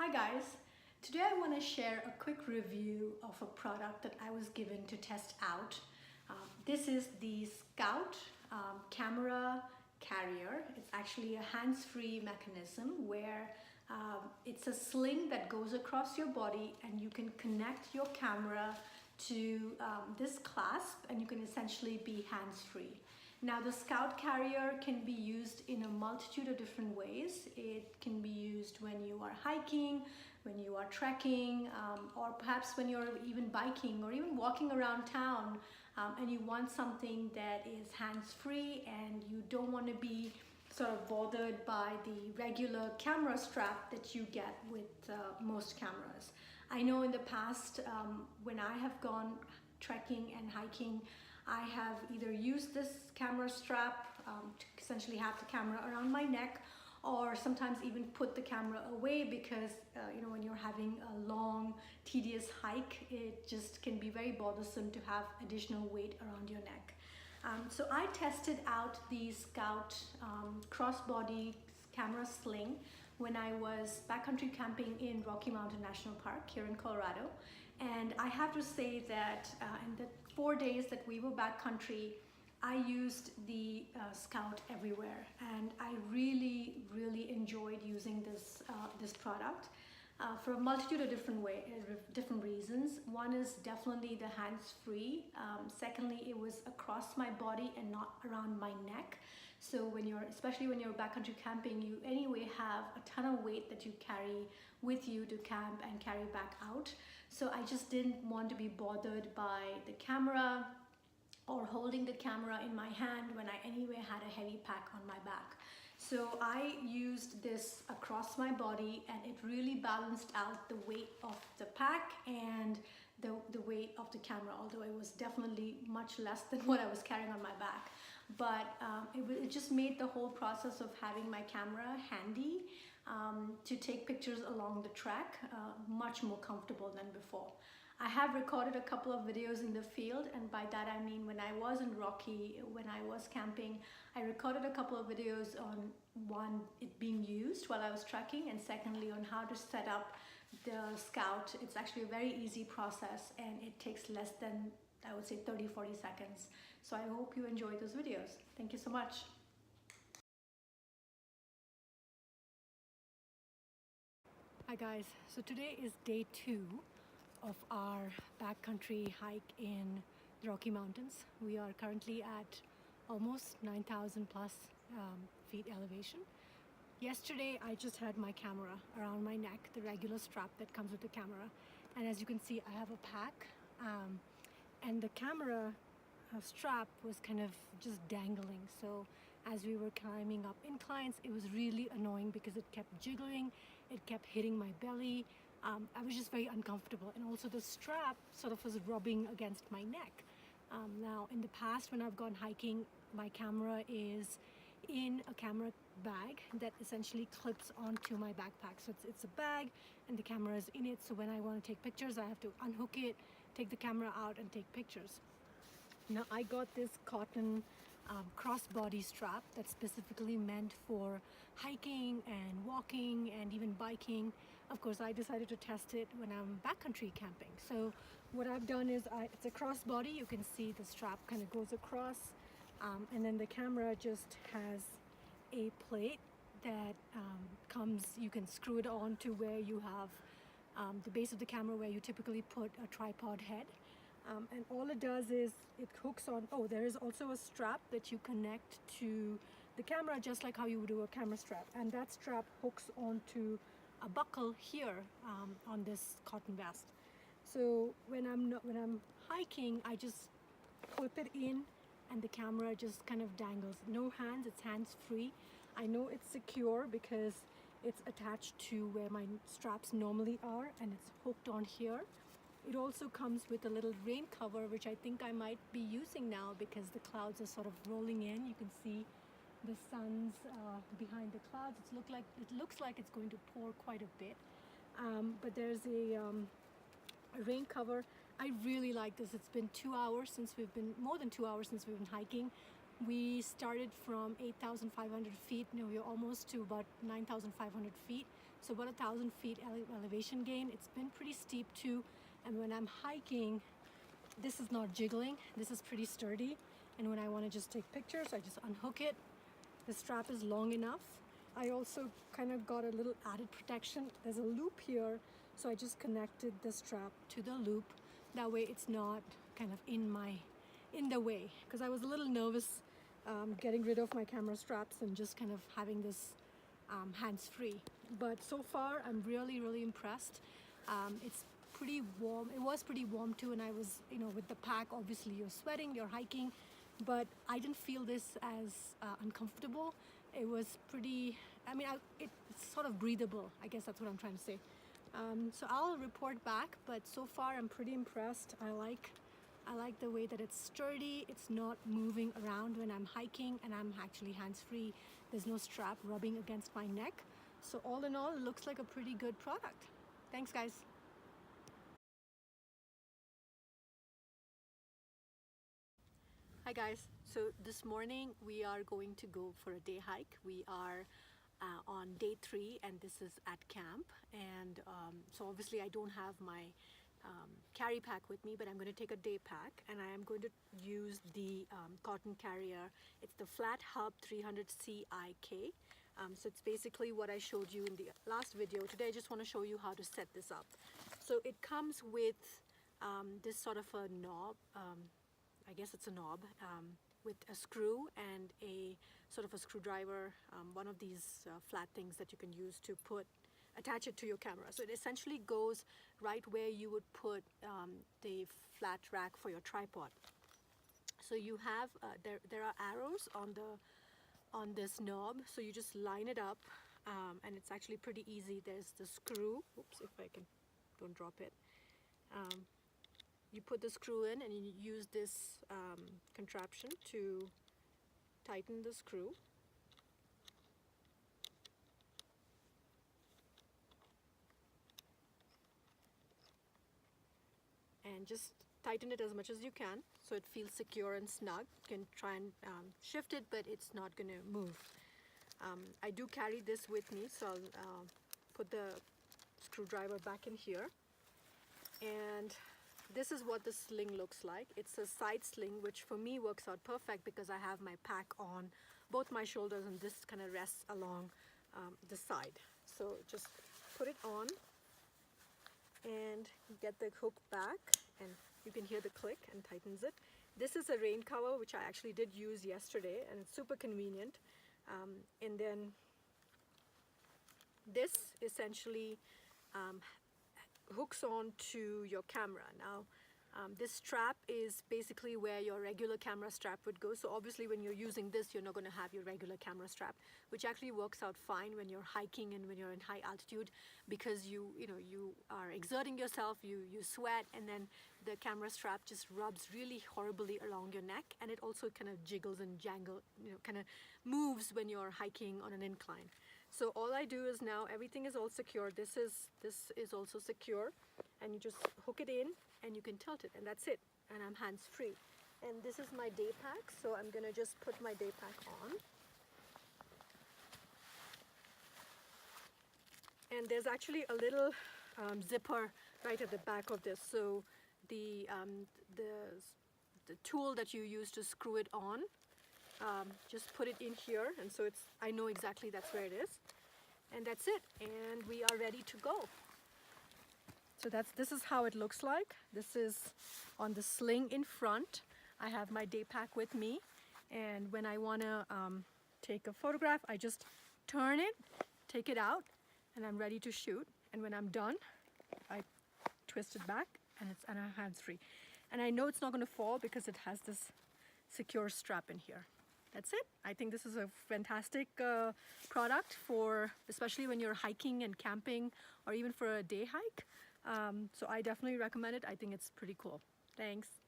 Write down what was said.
Hi guys, today I want to share a quick review of a product that I was given to test out. This is the SKOUT camera carrier. It's actually a hands-free mechanism where it's a sling that goes across your body and you can connect your camera to this clasp and you can essentially be hands-free. Now the SKOUT carrier can be used in a multitude of different ways. It can be used when you are hiking, when you are trekking, or perhaps when you're even biking or even walking around town and you want something that is hands-free and you don't want to be sort of bothered by the regular camera strap that you get with most cameras. I know in the past when I have gone trekking and hiking, I have either used this camera strap to essentially have the camera around my neck, or sometimes even put the camera away because when you're having a long tedious hike, it just can be very bothersome to have additional weight around your neck. So I tested out the SKOUT Crossbody camera sling when I was backcountry camping in Rocky Mountain National Park here in Colorado. And I have to say that in the 4 days that we were backcountry, I used the SKOUT everywhere, and I really enjoyed using this product for a multitude of different reasons. One is definitely the hands-free. Secondly, it was across my body and not around my neck. So especially when you're backcountry camping, you anyway have a ton of weight that you carry with you to camp and carry back out. So I just didn't want to be bothered by the camera or holding the camera in my hand when I anyway had a heavy pack on my back. So I used this across my body and it really balanced out the weight of the pack and the weight of the camera, although it was definitely much less than what I was carrying on my back. But it just made the whole process of having my camera handy to take pictures along the trek much more comfortable than before. I have recorded a couple of videos in the field, and by that I mean when I was in Rocky, when I was camping, I recorded a couple of videos on one, it being used while I was trekking, and secondly on how to set up the SKOUT. It's actually a very easy process and it takes less than, I would say, 30-40 seconds. So I hope you enjoy those videos. Thank you so much. Hi guys, so today is day 2 of our backcountry hike in the Rocky Mountains. We are currently at almost 9,000 plus feet elevation. Yesterday I just had my camera around my neck, the regular strap that comes with the camera, and as you can see I have a pack and the camera strap was kind of just dangling. So as we were climbing up inclines, it was really annoying because it kept jiggling, it kept hitting my belly. I was just very uncomfortable, and also the strap sort of was rubbing against my neck. Now in the past when I've gone hiking, my camera is in a camera bag that essentially clips onto my backpack. So it's a bag and the camera is in it, so when I want to take pictures I have to unhook it, take the camera out and take pictures. Now I got this cotton crossbody strap that's specifically meant for hiking and walking and even biking. Of course, I decided to test it when I'm backcountry camping. So what I've done is it's a crossbody. You can see the strap kind of goes across, and then the camera just has a plate that comes, you can screw it on to where you have the base of the camera where you typically put a tripod head. And all it does is it hooks on. Oh, there is also a strap that you connect to the camera just like how you would do a camera strap, and that strap hooks onto a buckle here on this cotton vest. So when I'm hiking, I just clip it in and the camera just kind of dangles. No hands, it's hands-free. I know it's secure because it's attached to where my straps normally are and it's hooked on here. It also comes with a little rain cover, which I think I might be using now because the clouds are sort of rolling in. You can see the sun's behind the clouds. It looks like it's going to pour quite a bit, but there's a rain cover. I really like this. It's been 2 hours since more than 2 hours since we've been hiking. We started from 8,500 feet. Now we're almost to about 9,500 feet. So about 1,000 feet elevation gain. It's been pretty steep too. And when I'm hiking, this is not jiggling. This is pretty sturdy. And when I want to just take pictures, I just unhook it. The strap is long enough. I also kind of got a little added protection. There's a loop here, so I just connected the strap to the loop. That way it's not kind of in the way, because I was a little nervous getting rid of my camera straps and just kind of having this hands-free. But so far I'm really impressed. It's pretty warm. It was pretty warm too, and I was, with the pack, obviously you're sweating, you're hiking, but I didn't feel this as uncomfortable. It was pretty, it's sort of breathable. I guess that's what I'm trying to say. So I'll report back, but so far I'm pretty impressed. I like the way that it's sturdy. It's not moving around when I'm hiking, and I'm actually hands-free. There's no strap rubbing against my neck. So all in all, it looks like a pretty good product. Thanks, guys. Hi guys, so this morning we are going to go for a day hike. We are on day 3, and this is at camp, and so obviously I don't have my carry pack with me, but I'm going to take a day pack, and I am going to use the cotton carrier. It's the Flat Hub 300 CIK. So it's basically what I showed you in the last video. Today I just want to show you how to set this up. So it comes with this sort of a knob. I guess it's a knob with a screw and a sort of a screwdriver, one of these flat things that you can use to attach it to your camera. So it essentially goes right where you would put the flat rack for your tripod. So you have there are arrows on this knob, so you just line it up, and it's actually pretty easy. There's the screw. Oops, if I can, don't drop it. You put the screw in, and you use this contraption to tighten the screw. And just tighten it as much as you can so it feels secure and snug. You can try and shift it, but it's not going to move. I do carry this with me, so I'll put the screwdriver back in here. And this is what the sling looks like. It's a side sling, which for me works out perfect because I have my pack on both my shoulders, and this kind of rests along the side. So just put it on and get the hook back, and you can hear the click, and tightens it. This is a rain cover, which I actually did use yesterday, and it's super convenient. And then this essentially hooks on to your camera. Now this strap is basically where your regular camera strap would go. So obviously when you're using this, you're not going to have your regular camera strap, which actually works out fine when you're hiking and when you're in high altitude, because you are exerting yourself, you sweat, and then the camera strap just rubs really horribly along your neck, and it also kind of jiggles and jangles, kind of moves when you're hiking on an incline. So all I do is now everything is all secure. This is also secure, and you just hook it in and you can tilt it, and that's it. And I'm hands-free. And this is my day pack, so I'm gonna just put my day pack on. And there's actually a little zipper right at the back of this. So the tool that you use to screw it on, just put it in here, and so I know exactly that's where it is, and that's it, and we are ready to go. So this is how it looks like. This is on the sling in front. I have my day pack with me, and when I want to take a photograph, I just turn it, take it out, and I'm ready to shoot. And when I'm done, I twist it back, and I'm hands-free. And I know it's not going to fall because it has this secure strap in here. That's it. I think this is a fantastic product for, especially when you're hiking and camping, or even for a day hike. So I definitely recommend it. I think it's pretty cool. Thanks.